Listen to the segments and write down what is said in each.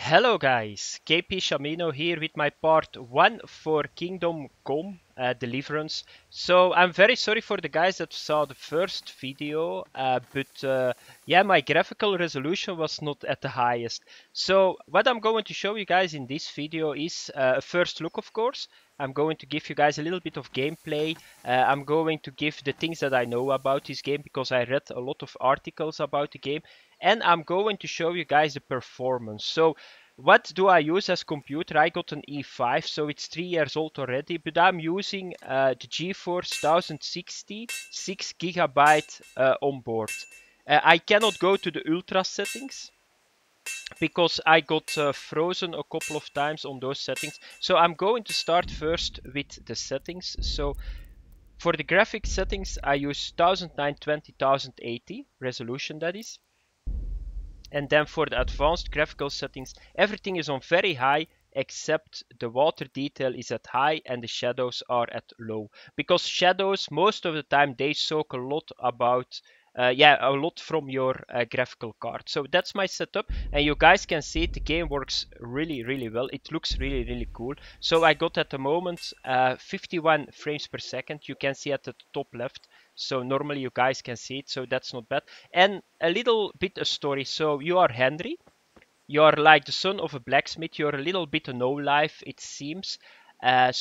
Hello guys, KpShamino here with my part 1 for Kingdom Come Deliverance. So I'm very sorry for the guys that saw the first video, but yeah, my graphical resolution was not at the highest. So what I'm going to show you guys in this video is a first look, of course. I'm going to give you guys a little bit of gameplay. I'm going to give the things that I know about this game because I read a lot of articles about the game. And I'm going to show you guys the performance. So what do I use as computer? I got an E5, so it's 3 years old already, but I'm using the GeForce 1060 6GB on board. I cannot go to the ultra settings because I got frozen a couple of times on those settings. So I'm going to start first with the settings. So for the graphics settings, I use 1920 1080 resolution, that is. And then for the advanced graphical settings, everything is on very high except the water detail is at high and the shadows are at low. Because shadows, most of the time, they soak a lot about a lot from your graphical card. So that's my setup, and you guys can see it, the game works really well. It looks really cool. So I got at the moment 51 frames per second. You can see at the top left. So normally you guys can see it, so that's not bad. And a little bit a story. So you are Henry. You are like the son of a blacksmith. You're a little bit a no-life, it seems. And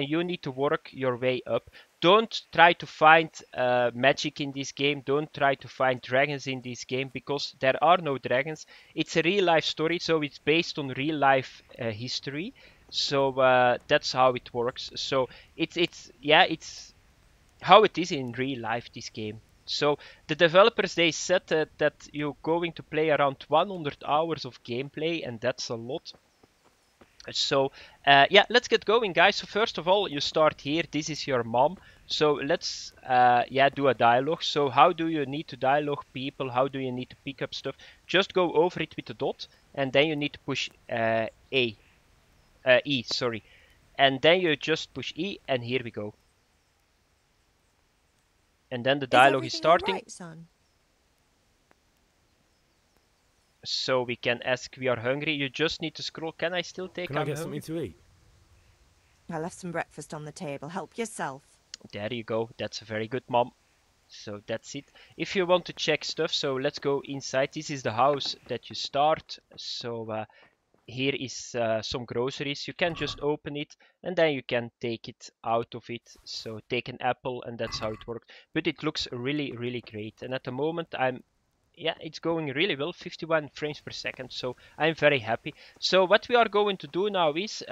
you need to work your way up. Don't try to find magic in this game. Don't try to find dragons in this game because there are no dragons. It's a real-life story, so it's based on real-life history. So that's how it works. So it's how it is in real life, this game. So the developers, they said that you're going to play around 100 hours of gameplay, and that's a lot. So yeah, let's get going, guys. So first of all, you start here. This is your mom. So let's do a dialogue. So how do you need to dialogue people? How do you need to pick up stuff? Just go over it with the dot, and then you need to push E, sorry. And then you just push E, and here we go. And then the dialogue is starting. Right, son? So we can ask, we are hungry. You just need to scroll. Can I still take? Can I get something to eat? I left some breakfast on the table. Help yourself. There you go. That's a very good mom. So that's it. If you want to check stuff, so let's go inside. This is the house that you start. So here is some groceries. You can just open it and then you can take it out of it. So take an apple, and that's how it works. But it looks really great. And at the moment it's going really well, 51 frames per second, so I'm very happy. So what we are going to do now is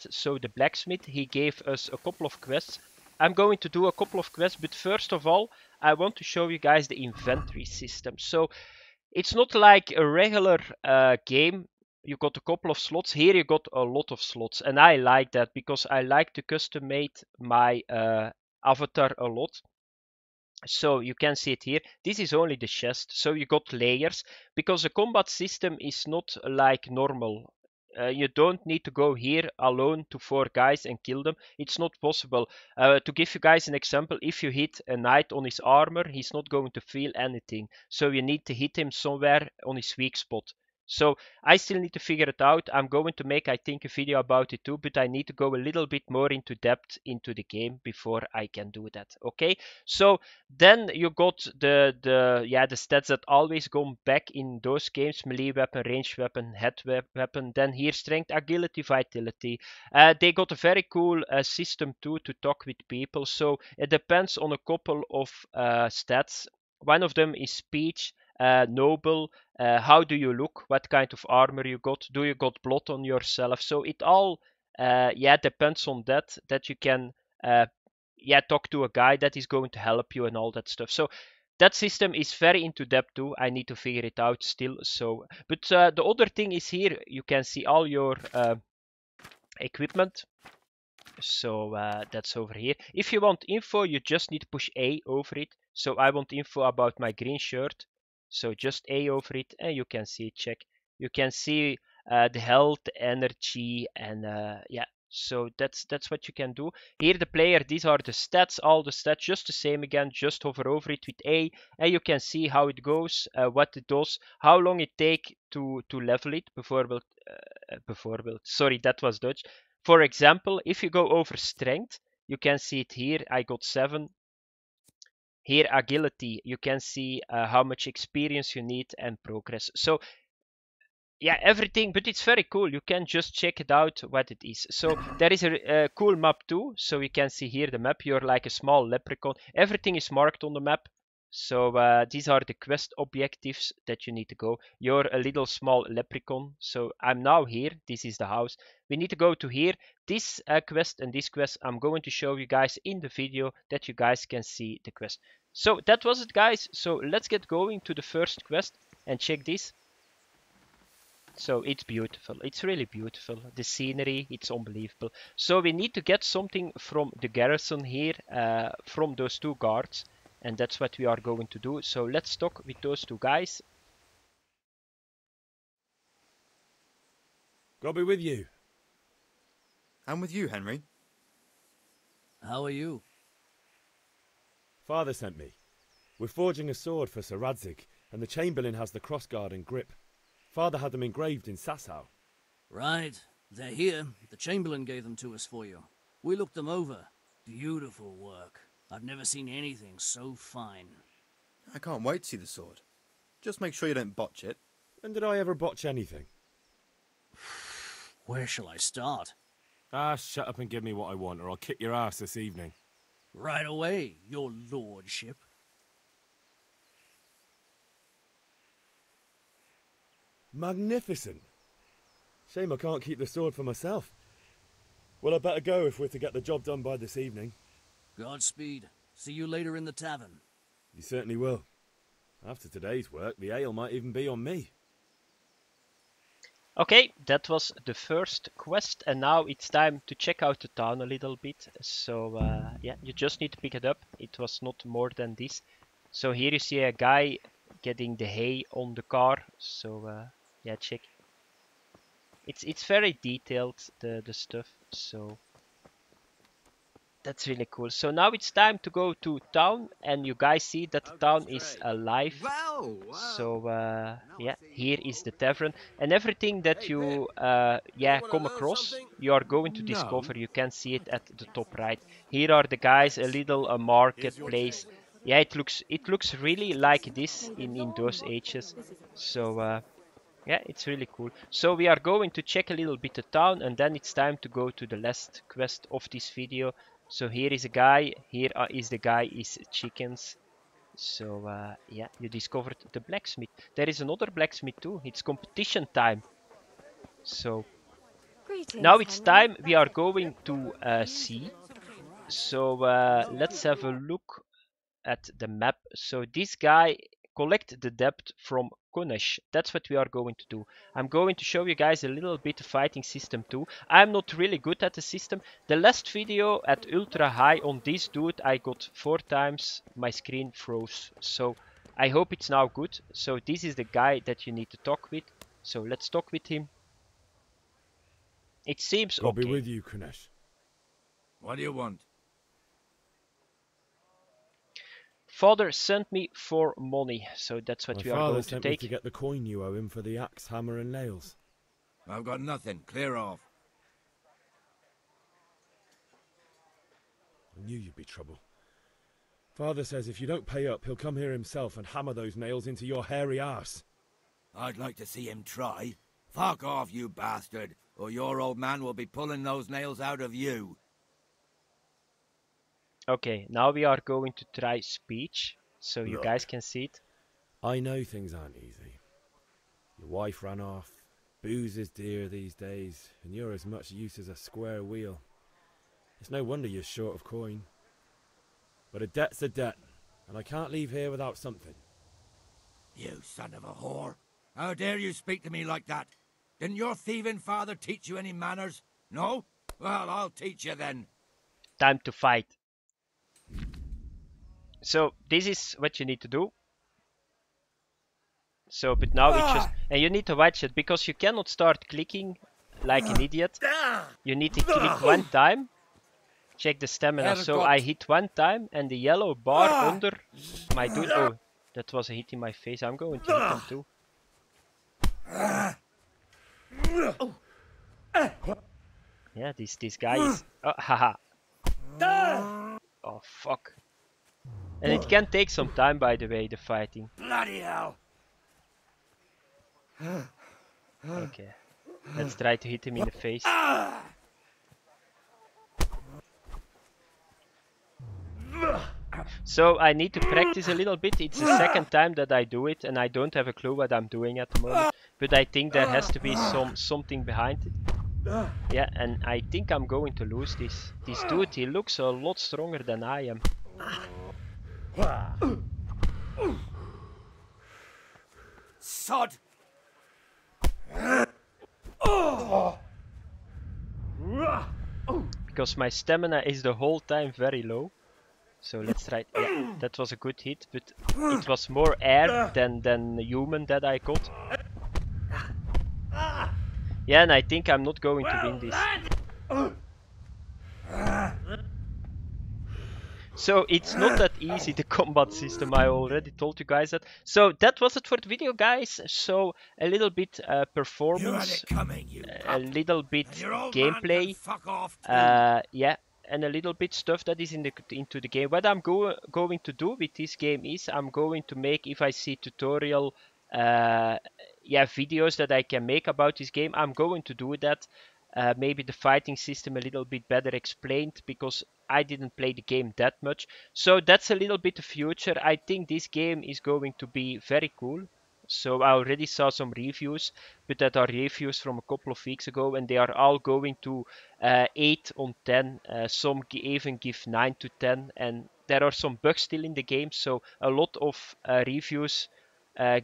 so the blacksmith, he gave us a couple of quests. I'm going to do a couple of quests, but first of all, I want to show you guys the inventory system. So it's not like a regular game. You got a couple of slots. Here you got a lot of slots, and I like that because I like to custom made my avatar a lot. So you can see it here. This is only the chest. So you got layers because the combat system is not like normal. You don't need to go here alone to 4 guys and kill them. It's not possible. To give you guys an example, if you hit a knight on his armor, he's not going to feel anything. So you need to hit him somewhere on his weak spot. So I still need to figure it out. I'm going to make, I think, a video about it too, but I need to go a little bit more into depth into the game before I can do that. Okay, so then you got the stats that always come back in those games: melee weapon, ranged weapon, head weapon. Then here strength, agility, vitality. They got a very cool system too to talk with people. So it depends on a couple of stats. One of them is speech, noble. How do you look? What kind of armor you got? Do you got blood on yourself? So it all depends on that you can talk to a guy that is going to help you and all that stuff. So that system is very into depth too. I need to figure it out still. So but the other thing is here you can see all your equipment. So that's over here. If you want info, you just need to push A over it. So I want info about my green shirt. So just A over it, and you can see it. Check. You can see the health, energy, and So that's what you can do. Here the player, these are the stats, all the stats, just the same again, just hover over it with A, and you can see how it goes, what it does, how long it take to level it, sorry, that was Dutch. For example, if you go over strength, you can see it here, I got 7. Here agility, you can see how much experience you need and progress. So yeah, everything, but it's very cool. You can just check it out what it is. So there is a cool map too. So you can see here the map. You're like a small leprechaun. Everything is marked on the map. So these are the quest objectives that you need to go. You're a little small leprechaun. So I'm now here. This is the house. We need to go to here. This quest and this quest I'm going to show you guys in the video that you guys can see the quest. So that was it, guys. So let's get going to the first quest and check this. So it's beautiful. It's really beautiful. The scenery, it's unbelievable. So we need to get something from the garrison here, from those 2 guards. And that's what we are going to do. So let's talk with those 2 guys. God be with you. And with you, Henry. How are you? Father sent me. We're forging a sword for Sir Radzig, and the Chamberlain has the crossguard and grip. Father had them engraved in Sasau. Right. They're here. The Chamberlain gave them to us for you. We looked them over. Beautiful work. I've never seen anything so fine. I can't wait to see the sword. Just make sure you don't botch it. When did I ever botch anything? Where shall I start? Ah, shut up and give me what I want, or I'll kick your ass this evening. Right away, your lordship. Magnificent. Shame I can't keep the sword for myself. Well, I better go if we're to get the job done by this evening. Godspeed. See you later in the tavern. You certainly will. After today's work, the ale might even be on me. Okay, that was the first quest, and now it's time to check out the town a little bit. So yeah, you just need to pick it up. It was not more than this. So here you see a guy getting the hay on the car. So yeah, check. It's very detailed, the stuff. So that's really cool. So now it's time to go to town, and you guys see that the town is alive. So yeah, here is the tavern, and everything that you yeah come across, you are going to discover. You can see it at the top right. Here are the guys, a little marketplace. Yeah, it looks really like this in those ages. So yeah, it's really cool. So we are going to check a little bit the town, and then it's time to go to the last quest of this video. So here is a guy, here is the guy is chickens. So yeah, you discovered the blacksmith. There is another blacksmith too. It's competition time. So now it's time we are going to see. So let's have a look at the map. So this guy collect the debt from Konesh. That's what we are going to do. I'm going to show you guys a little bit of fighting system too. I'm not really good at the system. The last video at ultra high on this dude, I got 4 times my screen froze. So I hope it's now good. So this is the guy that you need to talk with. So let's talk with him. It seems God okay. be with you, Konesh. What do you want? Father sent me for money, so that's what we are going to sent take. me to get the coin you owe him for the axe, hammer and nails. I've got nothing. Clear off. I knew you'd be trouble. Father says if you don't pay up, he'll come here himself and hammer those nails into your hairy arse. I'd like to see him try. Fuck off, you bastard, or your old man will be pulling those nails out of you. Okay, now we are going to try speech, so you Look. guys can see it. I know things aren't easy. Your wife ran off, booze is dear these days, and you're as much use as a square wheel. It's no wonder you're short of coin. But a debt's a debt, and I can't leave here without something. You son of a whore. How dare you speak to me like that? Didn't your thieving father teach you any manners? No? Well, I'll teach you then. Time to fight. So this is what you need to do. So, but now it just, and you need to watch it because you cannot start clicking like an idiot. You need to click one time. Check the stamina. So I hit one time and the yellow bar under my dude. Oh, that was a hit in my face. I'm going to hit him too. Yeah, this guy is... Oh, haha. Oh, fuck. And it can take some time, by the way, the fighting. Bloody hell! Okay. Let's try to hit him in the face. So I need to practice a little bit. It's the second time that I do it, and I don't have a clue what I'm doing at the moment. But I think there has to be something behind it. Yeah, and I think I'm going to lose this. This dude, he looks a lot stronger than I am. Sod! Because my stamina is the whole time very low. So let's try. Yeah, that was a good hit, but it was more air than human that I got. Yeah, and I think I'm not going to win this. So it's not that easy, the combat system. I already told you guys that. So that was it for the video, guys. So a little bit performance, a little bit gameplay, yeah, and a little bit stuff that is into the game. What I'm going to do with this game is I'm going to make, if I see tutorial yeah, videos that I can make about this game, I'm going to do that. Maybe the fighting system a little bit better explained, because I didn't play the game that much. So that's a little bit the future. I think this game is going to be very cool. So I already saw some reviews, but that are reviews from a couple of weeks ago, and they are all going to 8 on 10. Some even give 9 to 10, and there are some bugs still in the game. So a lot of reviews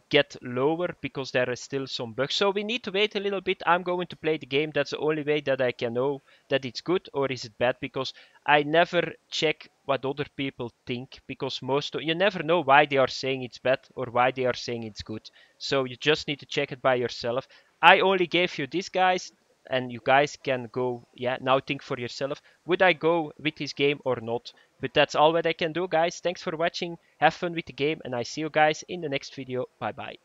get lower because there are still some bugs. So we need to wait a little bit. I'm going to play the game. That's the only way that I can know that it's good or is it bad, because I never check what other people think, because you never know why they are saying it's bad or why they are saying it's good. So you just need to check it by yourself. I only gave you this, guys, and you guys can go, yeah, now think for yourself. Would I go with this game or not? But that's all what I can do, guys. Thanks for watching. Have fun with the game, and I see you guys in the next video. Bye bye.